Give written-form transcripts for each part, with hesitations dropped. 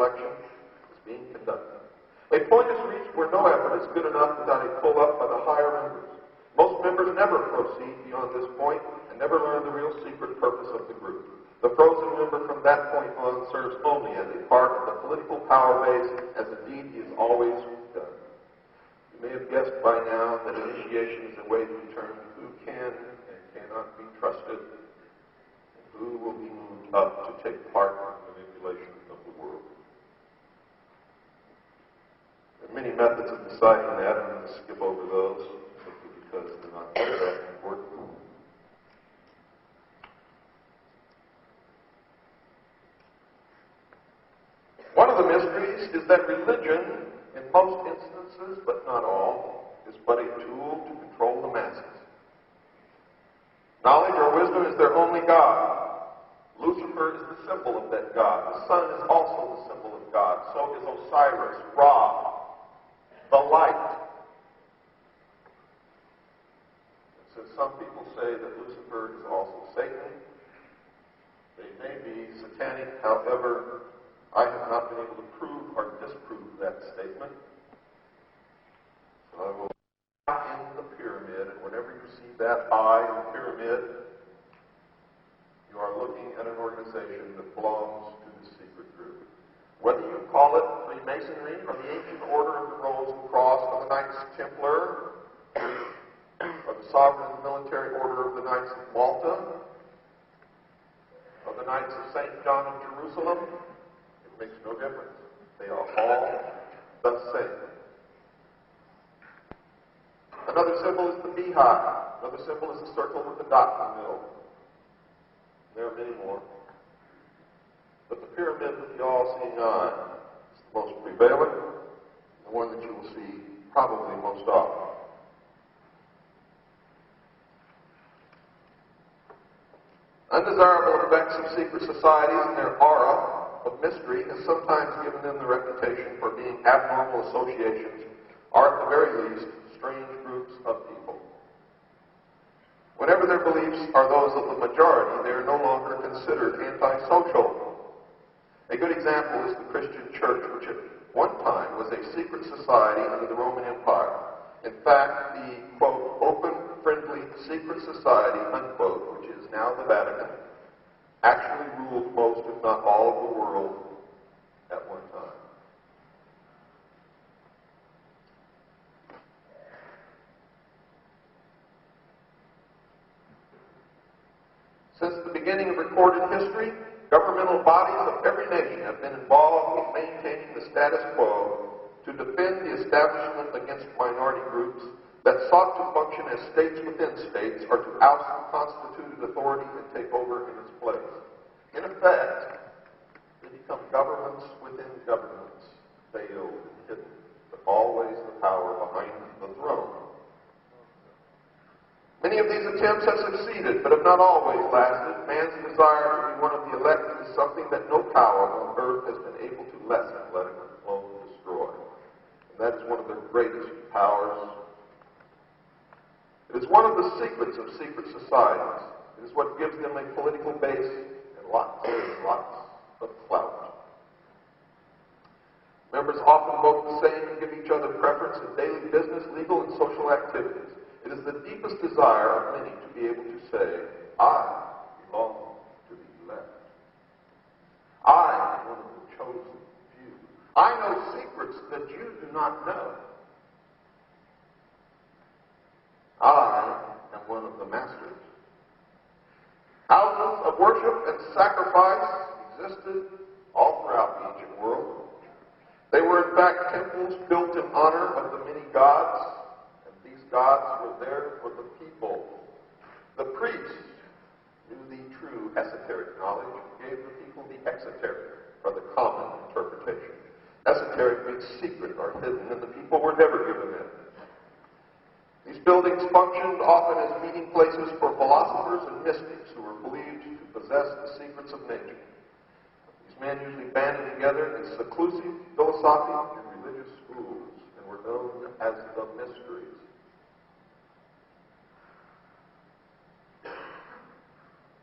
selection is being conducted. A point is reached where no effort is good enough without a pull-up by the higher members. Most members never proceed beyond this point and never learn the real secret purpose of the group. The frozen member from that point on serves only as a part of the political power base, as indeed he has always done. You may have guessed by now that initiation is a way to determine who can and cannot be trusted, and who will be moved up to take part in the manipulation of the world. There are many methods of deciding that. I'm going to skip over those simply because they're not that important. One of the mysteries is that religion, in most instances, but not all, is but a tool to control the masses. Knowledge or wisdom is their only God. Lucifer is the symbol of that God. The sun is also the symbol of God. So is Osiris, Ra, the light. And since some people say that Lucifer is also Satan, they may be satanic. However, I have not been able to prove or disprove that statement. So I will in the pyramid, and whenever you see that eye in the pyramid, you are looking at an organization that belongs to the secret group. Whether you call it Freemasonry or the Ancient Order of the Rose and Cross or the Knights Templar or the Sovereign Military Order of the Knights of Malta or the Knights of St. John of Jerusalem, it makes no difference. They are all the same. Another symbol is the beehive. Another symbol is the circle with the dot in the middle. There are many more. But the pyramid with the all-seeing eye is the most prevalent, the one that you will see probably most often. Undesirable effects of secret societies and their aura of mystery has sometimes given them the reputation for being abnormal associations, or at the very least, strange groups of people. Whenever their beliefs are those of the majority, they are no longer considered antisocial. A good example is the Christian Church, which at one time was a secret society under the Roman Empire. In fact, the, quote, open, friendly, secret society, unquote, which is now the Vatican, actually ruled most, if not all, of the world at one time. Since the beginning of recorded history, governmental bodies of every nation have been involved in maintaining the status quo to defend the establishment against minority groups that sought to function as states within states or to oust the constituted authority and take over in its place. In effect, they become governments within governments, veiled and hidden, but always the power behind the throne. Many of these attempts have succeeded, but have not always lasted. Man's desire to be one of the elect is something that no power on earth has been able to lessen, let alone destroy. And that is one of their greatest powers. It is one of the secrets of secret societies. It is what gives them a political base and lots and lots of clout. Members often vote the same and give each other preference in daily business, legal, and social activities. It is the deepest desire of many to be able to say, I belong to the elect. I am one of the chosen few. I know secrets that you do not know. I am one of the masters. Houses of worship and sacrifice existed all throughout the ancient world. They were in fact temples built in honor of the many gods. Gods were there for the people. The priests knew the true esoteric knowledge and gave the people the exoteric, or the common interpretation. Esoteric means secret or hidden, and the people were never given it. These buildings functioned often as meeting places for philosophers and mystics who were believed to possess the secrets of nature. These men usually banded together in seclusive philosophic and religious schools and were known as the mysteries.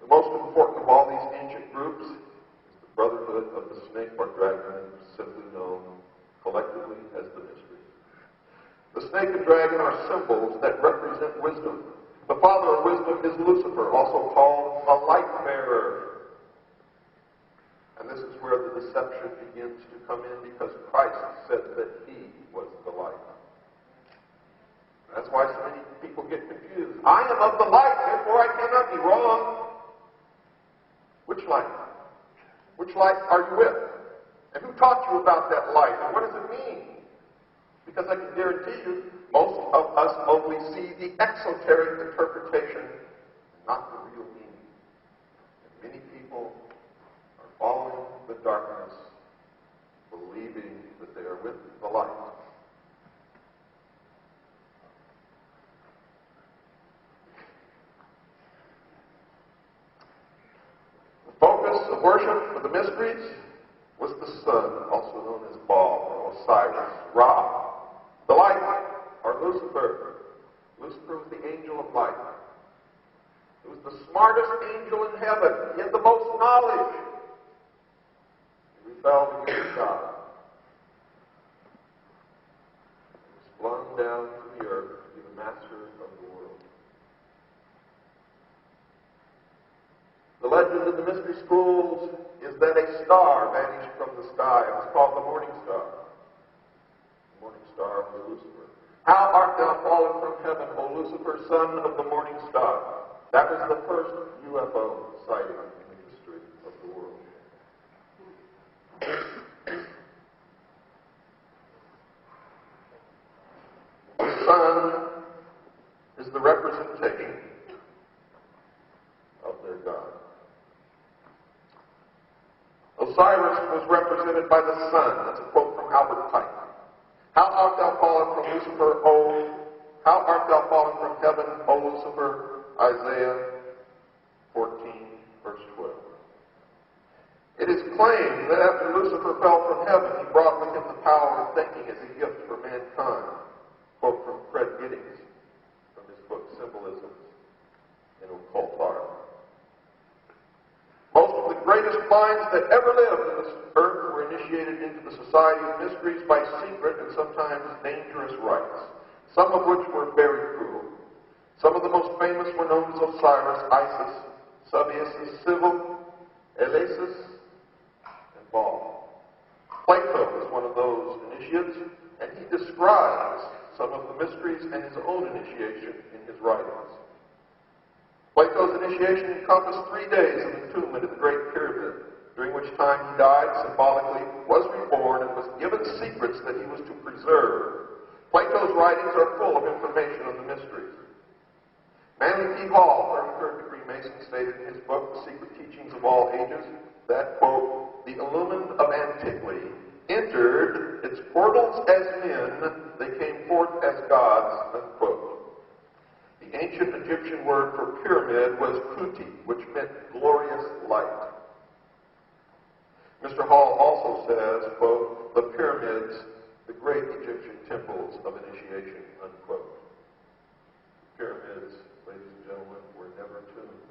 The most important of all these ancient groups is the Brotherhood of the Snake or Dragon, snake and dragon are symbols that represent wisdom. The father of wisdom is Lucifer, also called a light bearer. And this is where the deception begins to come in, because Christ said that he was the light. That's why so many people get confused. I am of the light, therefore I cannot be wrong. Which light? Which light are you with? And who taught you about that light? And what does it mean? Because I can guarantee you, most of us only see the exoteric interpretation, not the real meaning. And many people are following the darkness, believing that they are with the light. The focus of worship for the mysteries was the sun, also known as Baal, or Osiris, Ra. The light, or Lucifer. Lucifer was the angel of light. He was the smartest angel in heaven. He had the most knowledge. He rebelled against God. He was flung down to the earth to be the master of the world. The legend in the mystery schools is that a star vanished from the sky. It was called the morning star. The morning star was Lucifer. How art thou fallen from heaven, O Lucifer, son of the morning star? That was the first UFO sighting in the history of the world. The sun is the representation of their God. Osiris was represented by the sun. That's a quote from Albert Pike. How art thou fallen from Lucifer, how art thou fallen from heaven, O Lucifer? Isaiah 14, verse 12. It is claimed that after Lucifer fell from heaven, he brought with him the power of thinking as a gift for mankind. Quote from Fred Giddings from his book Symbolism in Occult Art. Most of the greatest minds that ever lived on this earth were initiated into the society of mysteries by secret and sometimes dangerous rites, some of which were very cruel. Some of the most famous were known as Osiris, Isis, Subsection, Civil, Elasis, and Baal. Plato was one of those initiates, and he describes some of the mysteries and his own initiation in his writings. Plato's initiation encompassed 3 days of entombment in the Great Pyramid, during which time he died symbolically, was reborn, and was given secrets that he was to preserve. Plato's writings are full of information on the mysteries. Manly P. Hall, 33rd degree Mason, stated in his book, The Secret Teachings of All Ages, that, quote, the illumined of antiquity entered its portals as men, they came forth as gods, unquote. The ancient Egyptian word for pyramid was kuti, which meant glorious light. Mr. Hall also says, quote, the pyramids, the great Egyptian temples of initiation, unquote. Pyramids, ladies and gentlemen, were never tombs.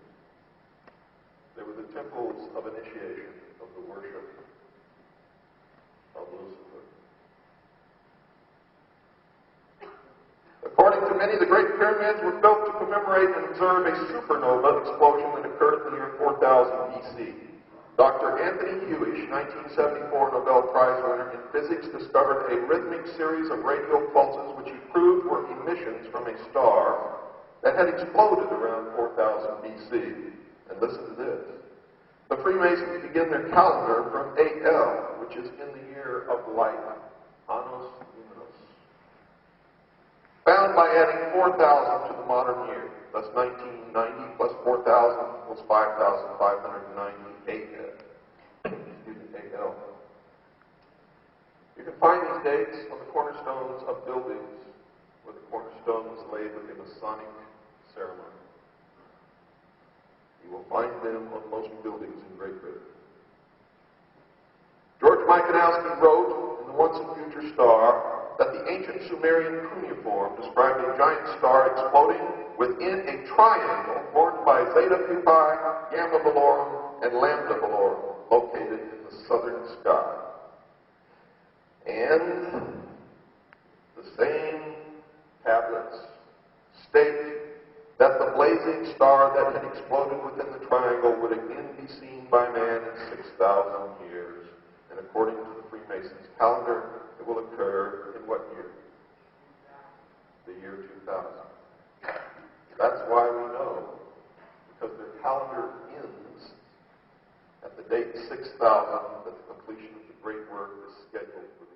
They were the temples of initiation of the worship of Lucifer. According to many, the Great Pyramids were built to commemorate and observe a supernova explosion that occurred in the year 4000 BC. Dr. Anthony Hewish, 1974 Nobel Prize winner in physics, discovered a rhythmic series of radio pulses which he proved were emissions from a star that had exploded around 4000 BC. And listen to this. The Freemasons begin their calendar from AL, which is in the year of light, Annos Luminos. Found by adding 4,000 to the modern year. That's 1990 plus 4,000 was 5,590 AL. You can find these dates on the cornerstones of buildings where the cornerstone was laid with a Masonic ceremony. You will find them on most buildings in Great Britain. George Mikanowski wrote in The Once and Future Star that the ancient Sumerian cuneiform described a giant star exploding within a triangle formed by Zeta Pupae, Gamma Velorum, and Lambda Velorum, located in the southern sky. And the same seen by man in 6,000 years. And according to the Freemasons' calendar, it will occur in what year? The year 2000. That's why we know, because their calendar ends at the date 6,000, that the completion of the great work is scheduled for